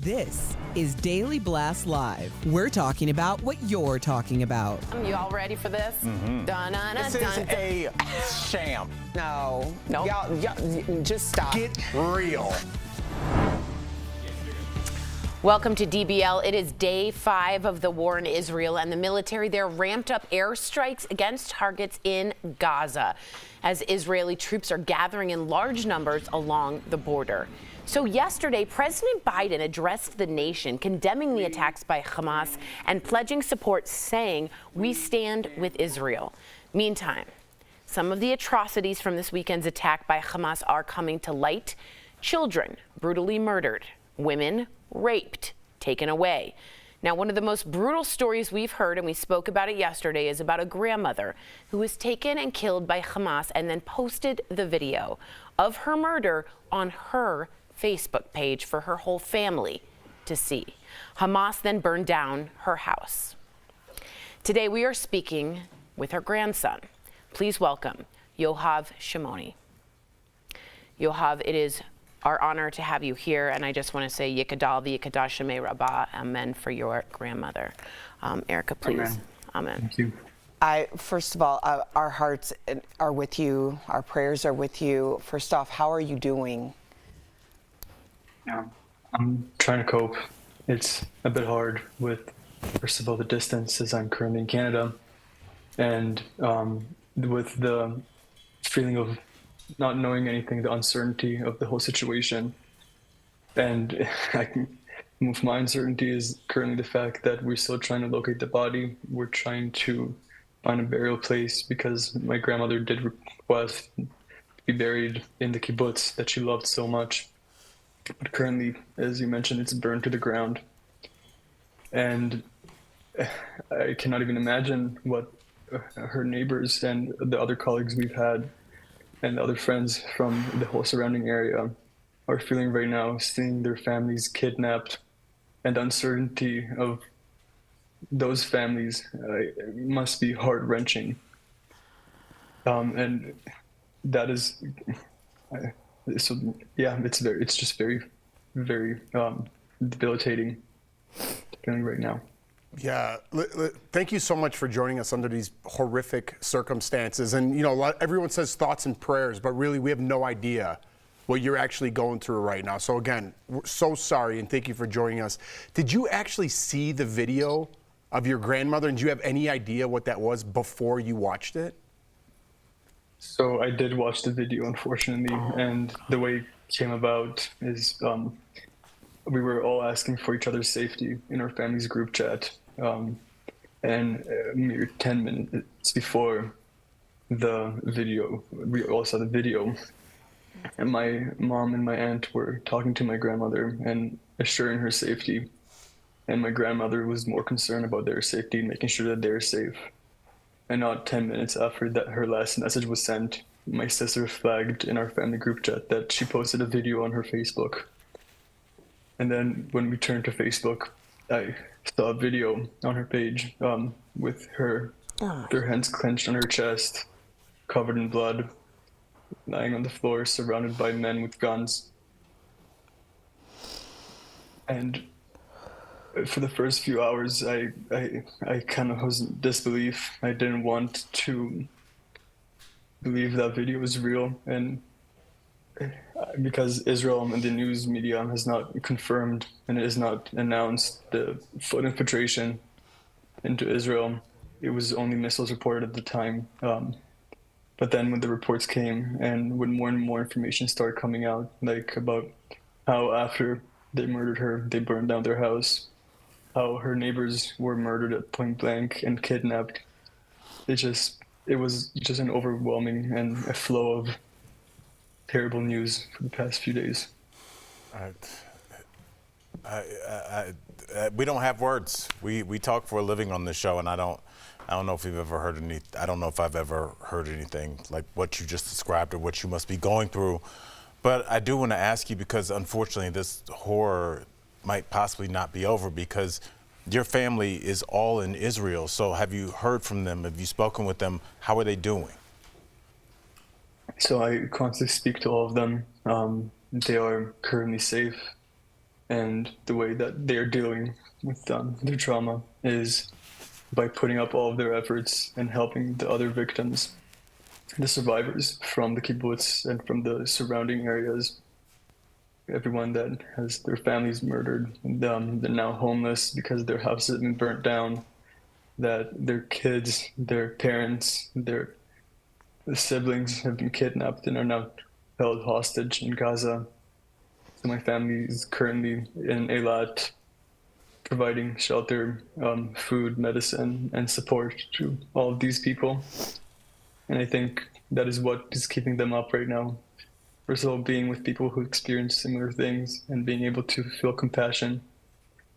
This is Daily Blast Live. We're talking about what you're talking about. You all ready for this? This is a sham. No. Y'all, Just stop. get real. Welcome to DBL. It is day 5 of the war in Israel, and the military there ramped up airstrikes against targets in Gaza as Israeli troops are gathering in large numbers along the border. So yesterday, President Biden addressed the nation, condemning the attacks by Hamas and pledging support, saying, "We stand with Israel." Meantime, some of the atrocities from this weekend's attack by Hamas are coming to light. Children brutally murdered, women raped, taken away. Now, one of the most brutal stories we've heard, and we spoke about it yesterday, is about a grandmother who was taken and killed by Hamas and then posted the video of her murder on her Facebook page for her whole family to see. Hamas then burned down her house. Today, we are speaking with her grandson. Please welcome Yoav Shimoni. Yoav, it is our honor to have you here, and I just want to say Yikadal v'Yikadash Shemei Rabbah, amen, for your grandmother. Erica, please. Amen. Thank you. First of all, our hearts are with you. Our prayers are with you. First off, how are you doing? Yeah, I'm trying to cope. It's a bit hard with, first of all, the distance, as I'm currently in Canada, and with the feeling of not knowing anything, the uncertainty of the whole situation. And my uncertainty is currently the fact that we're still trying to locate the body. We're trying to find a burial place because my grandmother did request to be buried in the kibbutz that she loved so much. But currently, as you mentioned, it's burned to the ground. And I cannot even imagine what her neighbors and the other colleagues we've had and the other friends from the whole surrounding area are feeling right now, seeing their families kidnapped, and uncertainty of those families must be heart-wrenching. And that is, so yeah, it's just very, very debilitating feeling right now. Yeah, thank you so much for joining us under these horrific circumstances. And, you know, everyone says thoughts and prayers, but really we have no idea what you're actually going through right now. So again, we're so sorry, and thank you for joining us. Did you actually see the video of your grandmother, and do you have any idea what that was before you watched it? So I did watch the video, unfortunately, and the way it came about is we were all asking for each other's safety in our family's group chat. And mere 10 minutes before the video, we all saw the video, and my mom and my aunt were talking to my grandmother and assuring her safety. And my grandmother was more concerned about their safety and making sure that they're safe. And not 10 minutes after that, her last message was sent, my sister flagged in our family group chat that she posted a video on her Facebook. And then when we turned to Facebook, I saw a video on her page with her hands clenched on her chest, covered in blood, lying on the floor, surrounded by men with guns. And for the first few hours, I kind of was in disbelief. I didn't want to believe that video was real, and because Israel and the news media has not confirmed and it has not announced the foot infiltration into Israel. It was only missiles reported at the time. But then when the reports came and when more and more information started coming out, like about how after they murdered her, they burned down their house, how her neighbors were murdered at point blank and kidnapped. It was just an overwhelming and a flow of terrible news for the past few days. We don't have words. We talk for a living on this show, and I don't know if you've ever heard I don't know if I've ever heard anything like what you just described or what you must be going through. But I do want to ask you, because unfortunately this horror might possibly not be over, because your family is all in Israel. So have you heard from them? Have you spoken with them? How are they doing? So I constantly speak to all of them. They are currently safe. And the way that they're dealing with their trauma is by putting up all of their efforts and helping the other victims, the survivors from the kibbutz and from the surrounding areas, everyone that has their families murdered, they're now homeless because their houses have been burnt down, that their kids, their parents, their siblings have been kidnapped and are now held hostage in Gaza. So my family is currently in Eilat, providing shelter, food, medicine, and support to all of these people. And I think that is what is keeping them up right now. First of all, being with people who experience similar things and being able to feel compassion,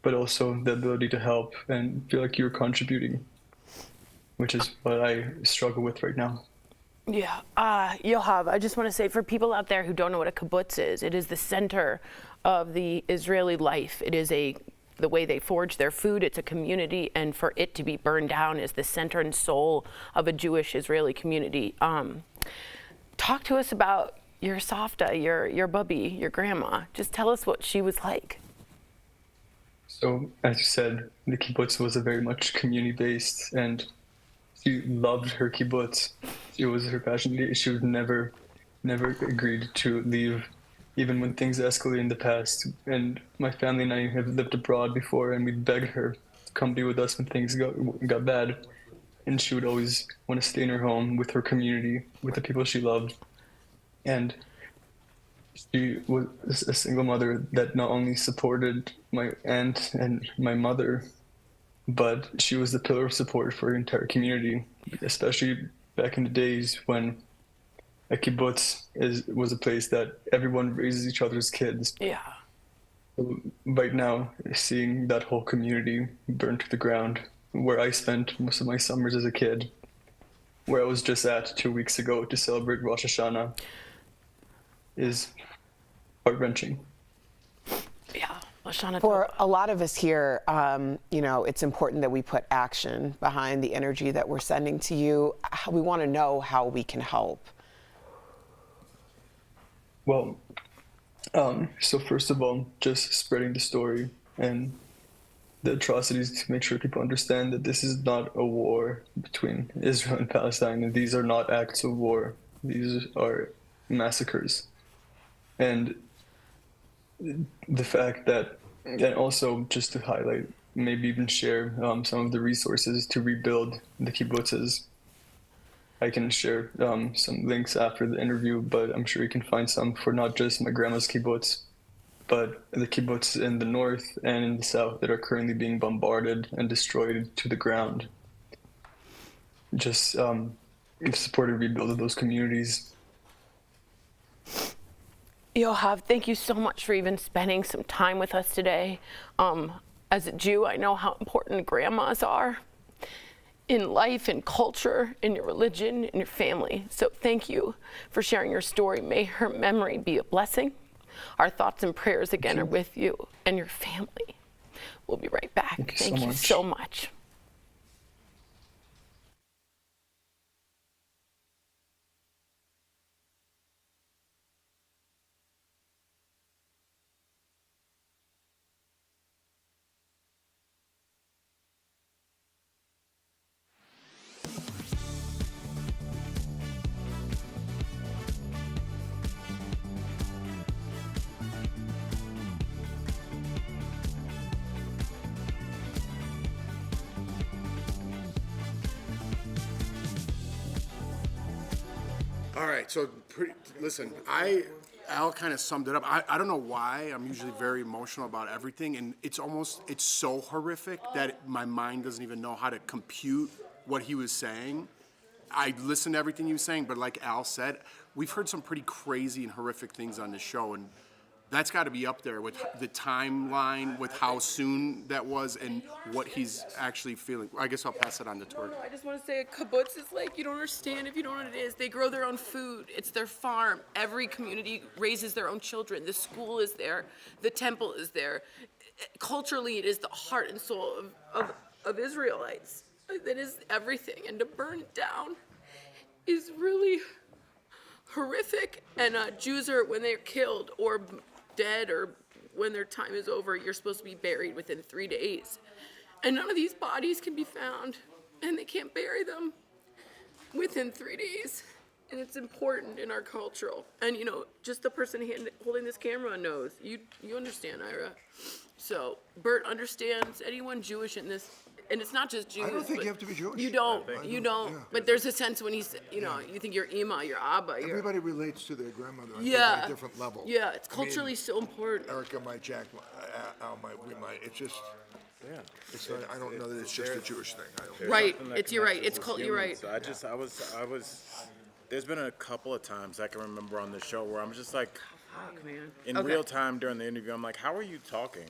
but also the ability to help and feel like you're contributing, which is what I struggle with right now. Yeah, Yoav, I just want to say for people out there who don't know what a kibbutz is, it is the center of the Israeli life. It is the way they forage their food. It's a community, and for it to be burned down is the center and soul of a Jewish Israeli community. Talk to us about your Savta, your bubby, your grandma. Just tell us what she was like. So, as you said, the kibbutz was a very much community-based, and she loved her kibbutz. It was her passion. She would never agreed to leave, even when things escalated in the past. And my family and I have lived abroad before, and we begged her to come be with us when things got bad. And she would always want to stay in her home with her community, with the people she loved. And she was a single mother that not only supported my aunt and my mother, but she was the pillar of support for her entire community, especially back in the days when a kibbutz was a place that everyone raises each other's kids. Yeah. So right now, seeing that whole community burn to the ground, where I spent most of my summers as a kid, where I was just at 2 weeks ago to celebrate Rosh Hashanah, is heart-wrenching. Yeah. For a lot of us here, it's important that we put action behind the energy that we're sending to you. We want to know how we can help. Well, so first of all, just spreading the story and the atrocities to make sure people understand that this is not a war between Israel and Palestine, and these are not acts of war. These are massacres. And the fact that, and also just to highlight, maybe even share some of the resources to rebuild the kibbutzes. I can share some links after the interview, but I'm sure you can find some for not just my grandma's kibbutz, but the kibbutz in the north and in the south that are currently being bombarded and destroyed to the ground. Just support and rebuild those communities. Yoav, thank you so much for even spending some time with us today. As a Jew, I know how important grandmas are in life, in culture, in your religion, in your family. So thank you for sharing your story. May her memory be a blessing. Our thoughts and prayers again are with you and your family. We'll be right back. Thank you so much. All right, so listen, Al kind of summed it up. I don't know why. I'm usually very emotional about everything, and it's so horrific that my mind doesn't even know how to compute what he was saying. I listened to everything he was saying, but like Al said, we've heard some pretty crazy and horrific things on this show, and that's got to be up there with the timeline, with how soon that was, and what he's actually feeling. I guess I'll pass it on to Tori. I just want to say a kibbutz is like, you don't understand if you don't know what it is. They grow their own food. It's their farm. Every community raises their own children. The school is there. The temple is there. Culturally, it is the heart and soul of Israelites. That is everything. And to burn it down is really horrific. And Jews are, when they're killed or dead or when their time is over, you're supposed to be buried within 3 days. And none of these bodies can be found, and they can't bury them within 3 days. And it's important in our cultural. And, you know, just the person holding this camera knows. You understand, Ira. So, Bert understands anyone Jewish in this. And it's not just Jews. I don't think you have to be Jewish. You don't. You don't. Yeah. But there's a sense when he's, you know, you think you're Ima, you're Abba. Everybody relates to their grandmother I think, Yeah. at a different level. Yeah, it's I mean, culturally so important. Erica might, Jack, Al might, we might. It's just, it's not, I don't know that it's just a Jewish thing. I don't. Right. You're right. It's you're right. So I was. There's been a couple of times I can remember on the show where I'm just like, Fuck, man. in real time during the interview, I'm like, how are you talking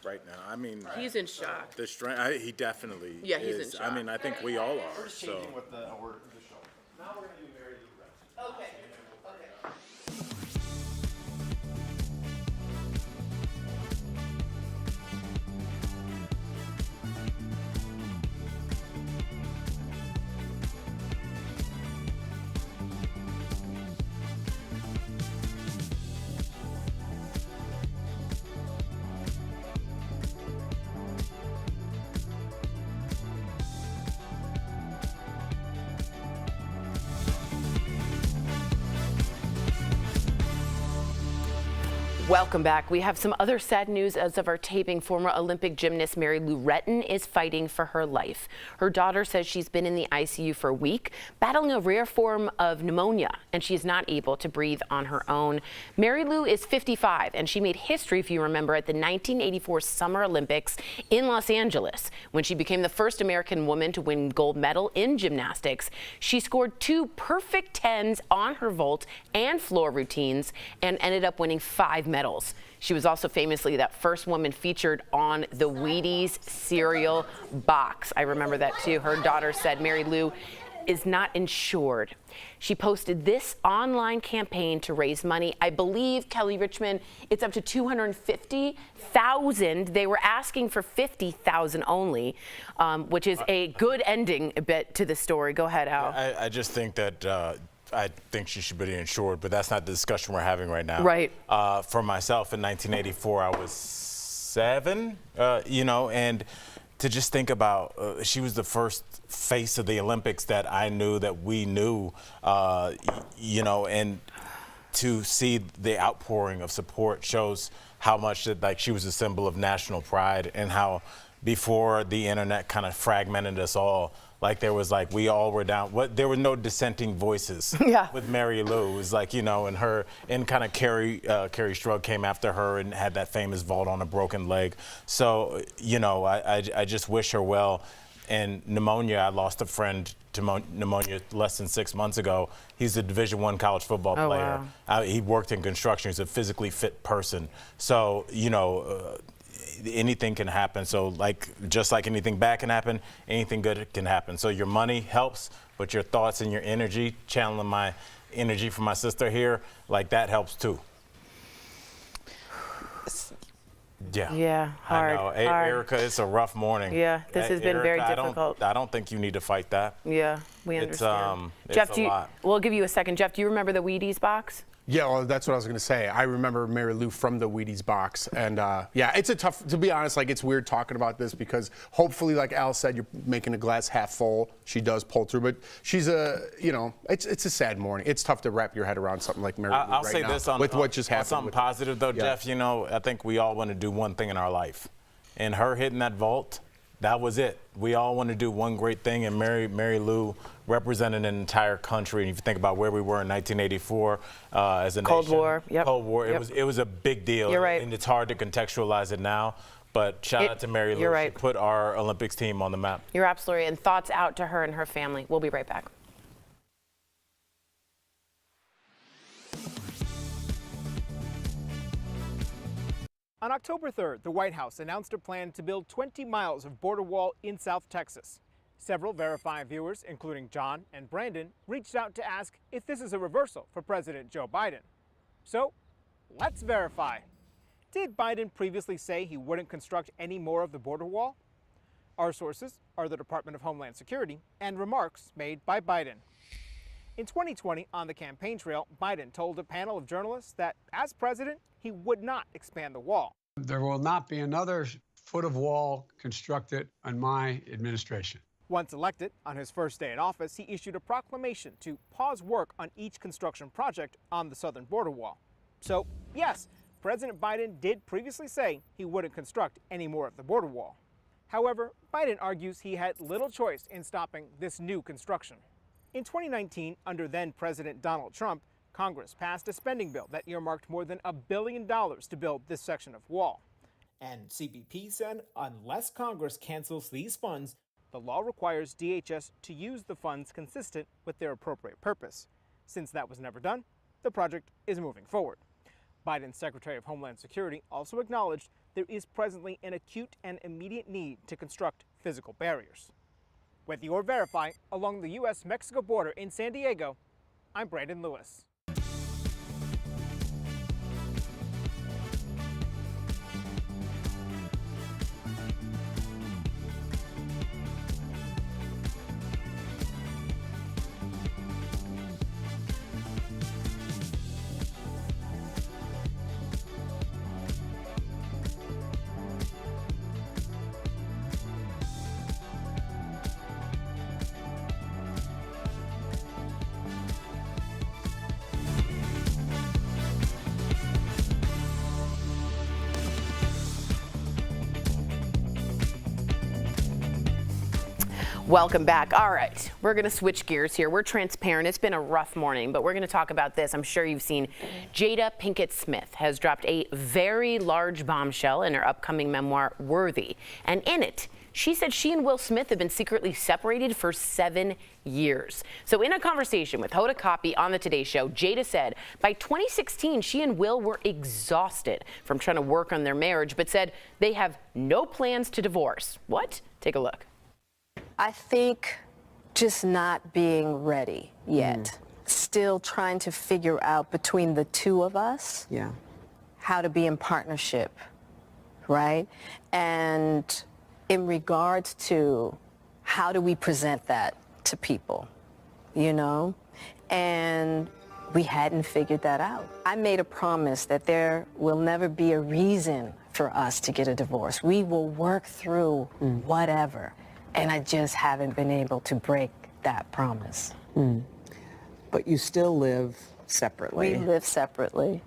right now? I mean, He's in shock. the strength. He definitely. Yeah, he's is. in shock. I mean, I think we all are. So. Okay. Welcome back. We have some other sad news as of our taping. Former Olympic gymnast Mary Lou Retton is fighting for her life. Her daughter says she's been in the ICU for a week, battling a rare form of pneumonia, and she's not able to breathe on her own. Mary Lou is 55, and she made history, if you remember, at the 1984 Summer Olympics in Los Angeles, when she became the first American woman to win gold medal in gymnastics. She scored 2 perfect 10s on her vault and floor routines and ended up winning 5 medals. She was also famously that first woman featured on the Wheaties cereal box. I remember that too. Her daughter said Mary Lou is not insured. She posted this online campaign to raise money. I believe, Kelly Richmond, it's up to $250,000. They were asking for $50,000 only, which is a good ending a bit to the story. Go ahead, Al. I just think that I think she should be insured, but that's not the discussion we're having right now. Right. For myself, in 1984, I was 7, you know, and to just think about, she was the first face of the Olympics that I knew, that we knew, you know, and to see the outpouring of support shows how much that, like, she was a symbol of national pride, and how before the internet kind of fragmented us all, like there was like, we all were down. There were no dissenting voices with Mary Lou. It was like, you know, and kind of Carrie Strug came after her and had that famous vault on a broken leg. So, you know, I just wish her well. And pneumonia, I lost a friend to pneumonia less than 6 months ago. He's a Division I college football player. Wow. He worked in construction. He's a physically fit person. So, you know, anything can happen. So, like, just like anything bad can happen, anything good can happen. So your money helps, but your thoughts and your energy, channeling my energy for my sister here, like, that helps too. Yeah, hard. I know. Erica, it's a rough morning. Yeah, this has been very difficult. I don't think you need to fight that. Yeah, we understand. It's Jeff, a lot. We'll give you a second. Jeff, do you remember the Wheaties box? Yeah, well, that's what I was going to say. I remember Mary Lou from the Wheaties box. And yeah, it's a tough, to be honest, like, it's weird talking about this because hopefully, like Al said, you're making a glass half full. She does pull through, but she's you know, it's a sad morning. It's tough to wrap your head around something like Mary Lou I'll right say now, this on with what just happened. Something positive though, Jeff, you know, I think we all want to do one thing in our life. And her hitting that vault, that was it. We all want to do one great thing, and Mary Lou represented an entire country. And if you think about where we were in 1984 as a Cold nation, War, yep. Cold War, Yep. it was a big deal. You're right. And it's hard to contextualize it now. But shout out to Mary Lou. You're right. She put our Olympics team on the map. You're absolutely right. And thoughts out to her and her family. We'll be right back. On October 3rd, the White House announced a plan to build 20 miles of border wall in South Texas. Several verifying viewers, including John and Brandon, reached out to ask if this is a reversal for President Joe Biden. So, let's verify. Did Biden previously say he wouldn't construct any more of the border wall? Our sources are the Department of Homeland Security and remarks made by Biden. In 2020, on the campaign trail, Biden told a panel of journalists that, as president, he would not expand the wall. There will not be another foot of wall constructed on my administration. Once elected, on his first day in office, he issued a proclamation to pause work on each construction project on the southern border wall. So, yes, President Biden did previously say he wouldn't construct any more of the border wall. However, Biden argues he had little choice in stopping this new construction. In 2019, under then-President Donald Trump, Congress passed a spending bill that earmarked more than $1 billion to build this section of wall. And CBP said unless Congress cancels these funds, the law requires DHS to use the funds consistent with their appropriate purpose. Since that was never done, the project is moving forward. Biden's Secretary of Homeland Security also acknowledged there is presently an acute and immediate need to construct physical barriers. With Your Verify along the U.S.-Mexico border in San Diego, I'm Brandon Lewis. Welcome back. All right, we're going to switch gears here. We're transparent. It's been a rough morning, but we're going to talk about this. I'm sure you've seen Jada Pinkett Smith has dropped a very large bombshell in her upcoming memoir, Worthy. And in it, she said she and Will Smith have been secretly separated for 7 years. So in a conversation with Hoda Kotb on the Today Show, Jada said by 2016, she and Will were exhausted from trying to work on their marriage, but said they have no plans to divorce. What? Take a look. I think just not being ready yet. Still trying to figure out between the two of us how to be in partnership, right? And in regards to how do we present that to people, you know? And we hadn't figured that out. I made a promise that there will never be a reason for us to get a divorce. We will work through whatever. And I just haven't been able to break that promise. But you still live separately. We live separately.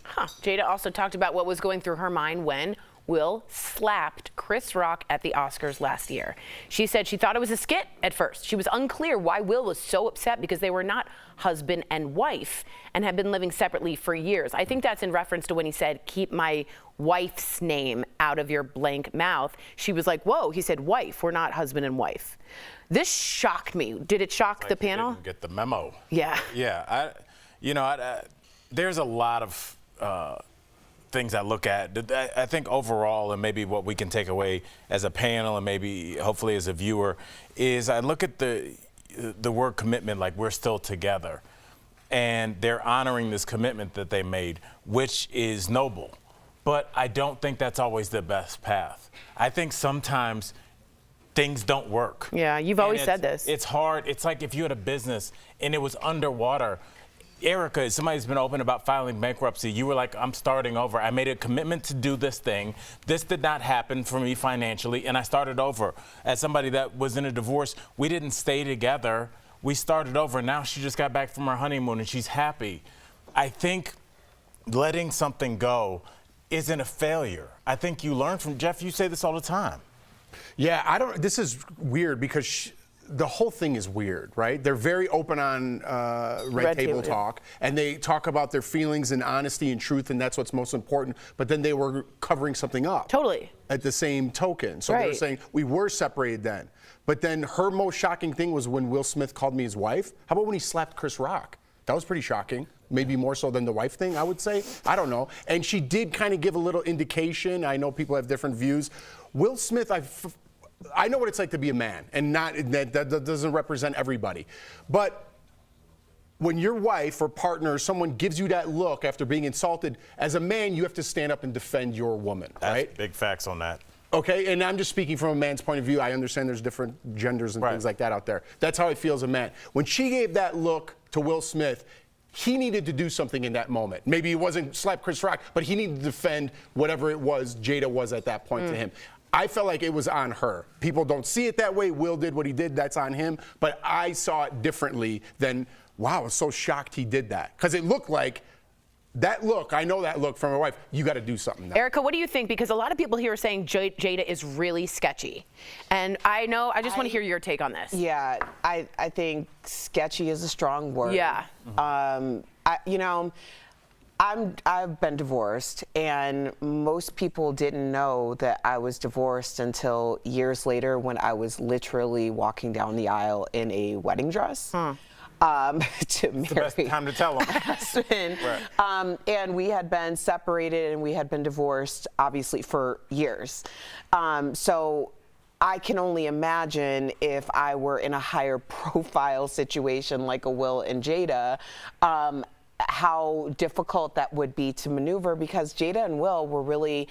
Jada also talked about what was going through her mind when Will slapped Chris Rock at the Oscars last year. She said she thought it was a skit at first. She was unclear why Will was so upset because they were not husband and wife and had been living separately for years. I think that's in reference to when he said, "Keep my wife's name out of your blank mouth." She was like, whoa, he said wife, we're not husband and wife. This shocked me. Did it shock the panel? Didn't get the memo. Yeah. Yeah, there's a lot of things I look at. I think overall, and maybe what we can take away as a panel and maybe hopefully as a viewer, is I look at the word commitment like we're still together. And they're honoring this commitment that they made, which is noble. But I don't think that's always the best path. I think sometimes things don't work. Yeah, you've always said this. It's hard. It's like if you had a business and it was underwater. Erica, somebody's been open about filing bankruptcy. You were like, I'm starting over. I made a commitment to do this thing. This did not happen for me financially, and I started over. As somebody that was in a divorce, we didn't stay together. We started over. Now she just got back from her honeymoon, and she's happy. I think letting something go isn't a failure. I think you learn from, Jeff, you say this all the time. Yeah, this is weird because the whole thing is weird, right? They're very open on Red Table Talk, and they talk about their feelings and honesty and truth, and that's what's most important. But then they were covering something up. Totally. At the same token. So they were saying, we were separated then. But then her most shocking thing was when Will Smith called me his wife. How about when he slapped Chris Rock? That was pretty shocking. Maybe more so than the wife thing, I would say. I don't know. And she did kind of give a little indication. I know people have different views. Will Smith, I know what it's like to be a man, and that doesn't represent everybody. But when your wife or partner or someone gives you that look after being insulted, as a man, you have to stand up and defend your woman, right? That's big facts on that. Okay, and I'm just speaking from a man's point of view. I understand there's different genders and things like that out there. That's how I feel as a man. When she gave that look to Will Smith, he needed to do something in that moment. Maybe it wasn't slap Chris Rock, but he needed to defend whatever it was Jada was at that point to him. I felt like it was on her. People don't see it that way. Will did what he did. That's on him. But I saw it differently than, wow, I was so shocked he did that. Because it looked like that look, I know that look from my wife, you got to do something now. Erica, what do you think? Because a lot of people here are saying Jada is really sketchy. And I just want to hear your take on this. Yeah, I think sketchy is a strong word. Yeah. I've been divorced, and most people didn't know that I was divorced until years later when I was literally walking down the aisle in a wedding dress. To marry. The best time to tell them. Right. And we had been separated and we had been divorced, obviously, for years. So I can only imagine if I were in a higher profile situation like a Will and Jada, how difficult that would be to maneuver, because Jada and Will were really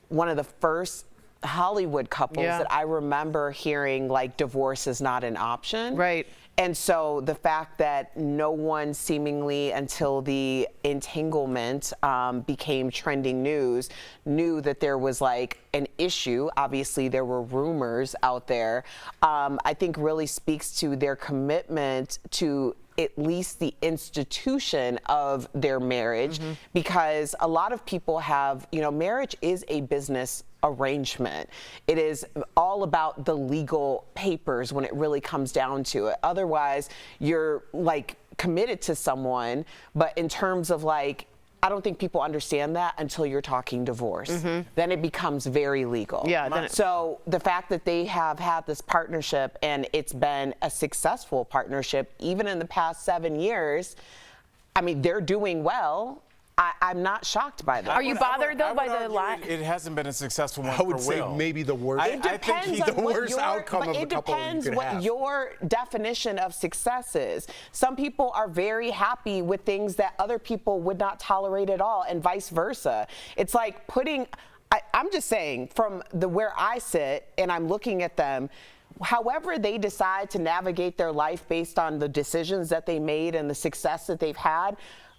one of the first Hollywood couples that I remember hearing like divorce is not an option. Right. And so the fact that no one seemingly until the entanglement became trending news knew that there was like an issue. Obviously, there were rumors out there. I think really speaks to their commitment to at least the institution of their marriage, because a lot of people have, marriage is a business arrangement. It is all about the legal papers when it really comes down to it. Otherwise, you're like committed to someone, but in terms of like, I don't think people understand that until you're talking divorce. Then it becomes very legal. Yeah. So the fact that they have had this partnership and it's been a successful partnership, even in the past 7 years, I mean, they're doing well. I'm not shocked by that. Are you bothered though by the lie? It hasn't been a successful one. I would say maybe the worst. It depends on what your, outcome of it the couple depends you could what have. your definition of success is. Some people are very happy with things that other people would not tolerate at all, and vice versa. It's like putting. I'm just saying, from where I sit and I'm looking at them, however they decide to navigate their life based on the decisions that they made and the success that they've had.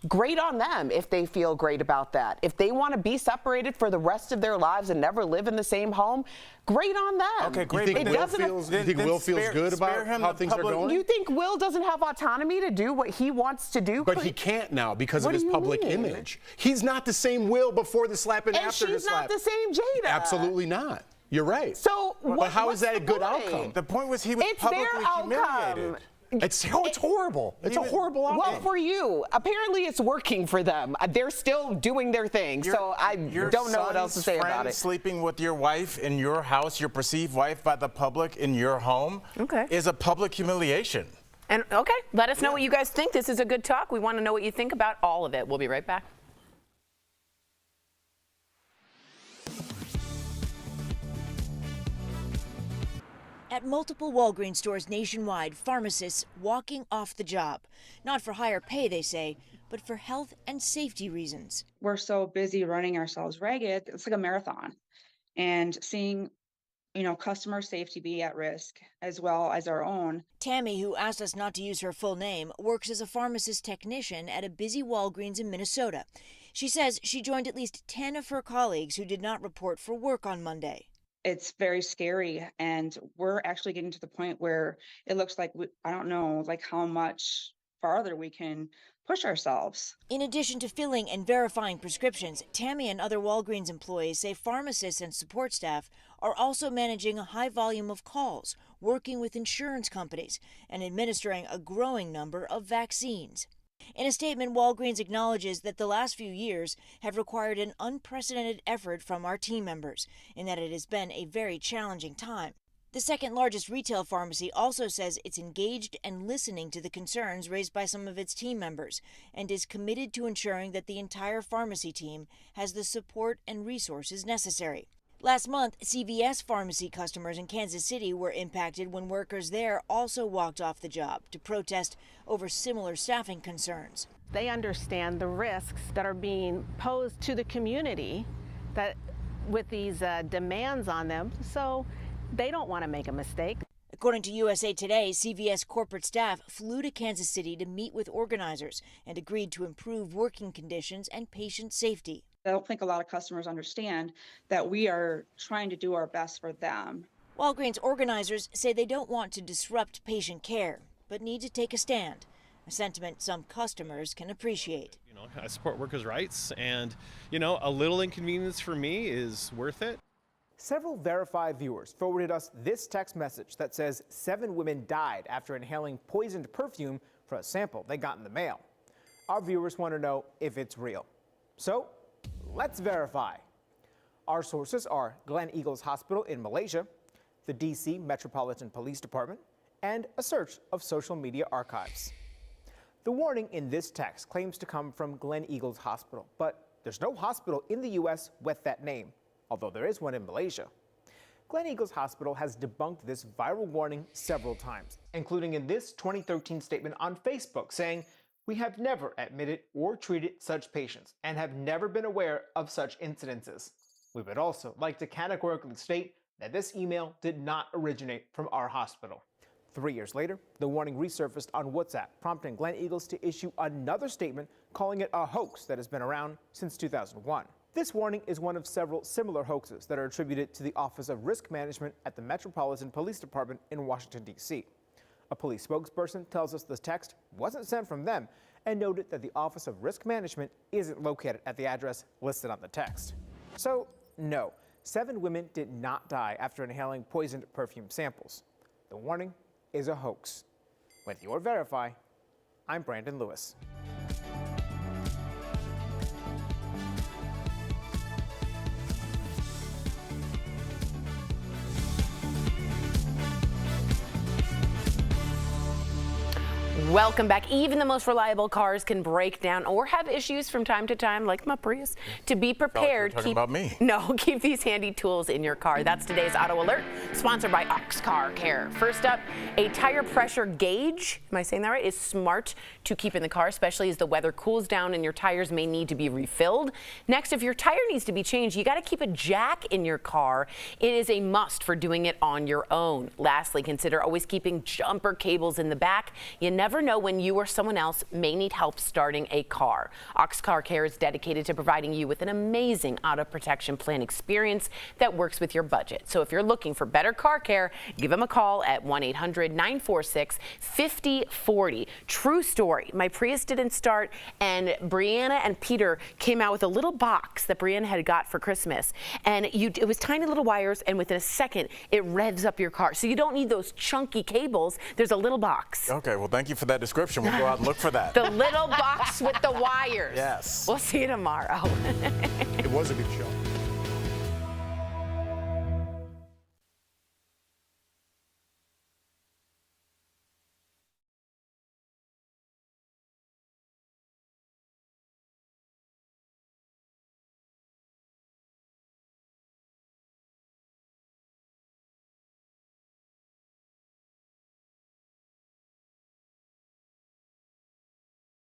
Great on them if they feel great about that. If they want to be separated for the rest of their lives and never live in the same home, great on them. Okay, great. You think Will feels good about how things are going? You think Will doesn't have autonomy to do what he wants to do? But he can't now because of his public image. He's not the same Will before the slap and after the slap. And she's not the same Jada. Absolutely not. You're right. So, but how is that a good outcome? The point was he was publicly humiliated. It's horrible. It's a horrible outcome. Well, for you, apparently it's working for them. They're still doing their thing, so I don't know what else to say about it. Sleeping with your wife in your house, your perceived wife by the public in your home, is a public humiliation. And let us know what you guys think. This is a good talk. We want to know what you think about all of it. We'll be right back. At multiple Walgreens stores nationwide, pharmacists walking off the job. Not for higher pay, they say, but for health and safety reasons. We're so busy running ourselves ragged. It's like a marathon. And seeing, customer safety be at risk as well as our own. Tammy, who asked us not to use her full name, works as a pharmacist technician at a busy Walgreens in Minnesota. She says she joined at least 10 of her colleagues who did not report for work on Monday. It's very scary, and we're actually getting to the point where it looks like I don't know how much farther we can push ourselves. In addition to filling and verifying prescriptions, Tammy and other Walgreens employees say pharmacists and support staff are also managing a high volume of calls, working with insurance companies, and administering a growing number of vaccines. In a statement, Walgreens acknowledges that the last few years have required an unprecedented effort from our team members, and that it has been a very challenging time. The second largest retail pharmacy also says it's engaged and listening to the concerns raised by some of its team members, and is committed to ensuring that the entire pharmacy team has the support and resources necessary. Last month, CVS pharmacy customers in Kansas City were impacted when workers there also walked off the job to protest over similar staffing concerns. They understand the risks that are being posed to the community, that with these demands on them, so they don't want to make a mistake. According to USA Today, CVS corporate staff flew to Kansas City to meet with organizers and agreed to improve working conditions and patient safety. I don't think a lot of customers understand that we are trying to do our best for them. Walgreens organizers say they don't want to disrupt patient care, but need to take a stand, a sentiment some customers can appreciate. I support workers' rights, and, a little inconvenience for me is worth it. Several verified viewers forwarded us this text message that says 7 women died after inhaling poisoned perfume for a sample they got in the mail. Our viewers want to know if it's real. So, let's verify. Our sources are Glen Eagles Hospital in Malaysia, the D.C. Metropolitan Police Department, and a search of social media archives. The warning in this text claims to come from Glen Eagles Hospital, but there's no hospital in the U.S. with that name, although there is one in Malaysia. Glen Eagles Hospital has debunked this viral warning several times, including in this 2013 statement on Facebook saying, "We have never admitted or treated such patients and have never been aware of such incidences. We would also like to categorically state that this email did not originate from our hospital." 3 years later, the warning resurfaced on WhatsApp, prompting Glen Eagles to issue another statement calling it a hoax that has been around since 2001. This warning is one of several similar hoaxes that are attributed to the Office of Risk Management at the Metropolitan Police Department in Washington, D.C. A police spokesperson tells us the text wasn't sent from them and noted that the Office of Risk Management isn't located at the address listed on the text. So, no, 7 women did not die after inhaling poisoned perfume samples. The warning is a hoax. With your Verify, I'm Brandon Lewis. Welcome back. Even the most reliable cars can break down or have issues from time to time, like my Prius. To be prepared, talking about me. No, keep these handy tools in your car. That's today's Auto Alert, sponsored by Ox Car Care. First up, a tire pressure gauge, am I saying that right, is smart to keep in the car, especially as the weather cools down and your tires may need to be refilled. Next, if your tire needs to be changed, you got to keep a jack in your car. It is a must for doing it on your own. Lastly, consider always keeping jumper cables in the back. You never know when you or someone else may need help starting a car. Ox Car Care is dedicated to providing you with an amazing auto protection plan experience that works with your budget. So if you're looking for better car care, give them a call at 1-800-946-5040. True story. My Prius didn't start, and Brianna and Peter came out with a little box that Brianna had got for Christmas. And it was tiny little wires, and within a second, it revs up your car. So you don't need those chunky cables. There's a little box. Okay, well, thank you for that description. We'll go out and look for that. The little box with the wires. Yes. We'll see you tomorrow. It was a good show.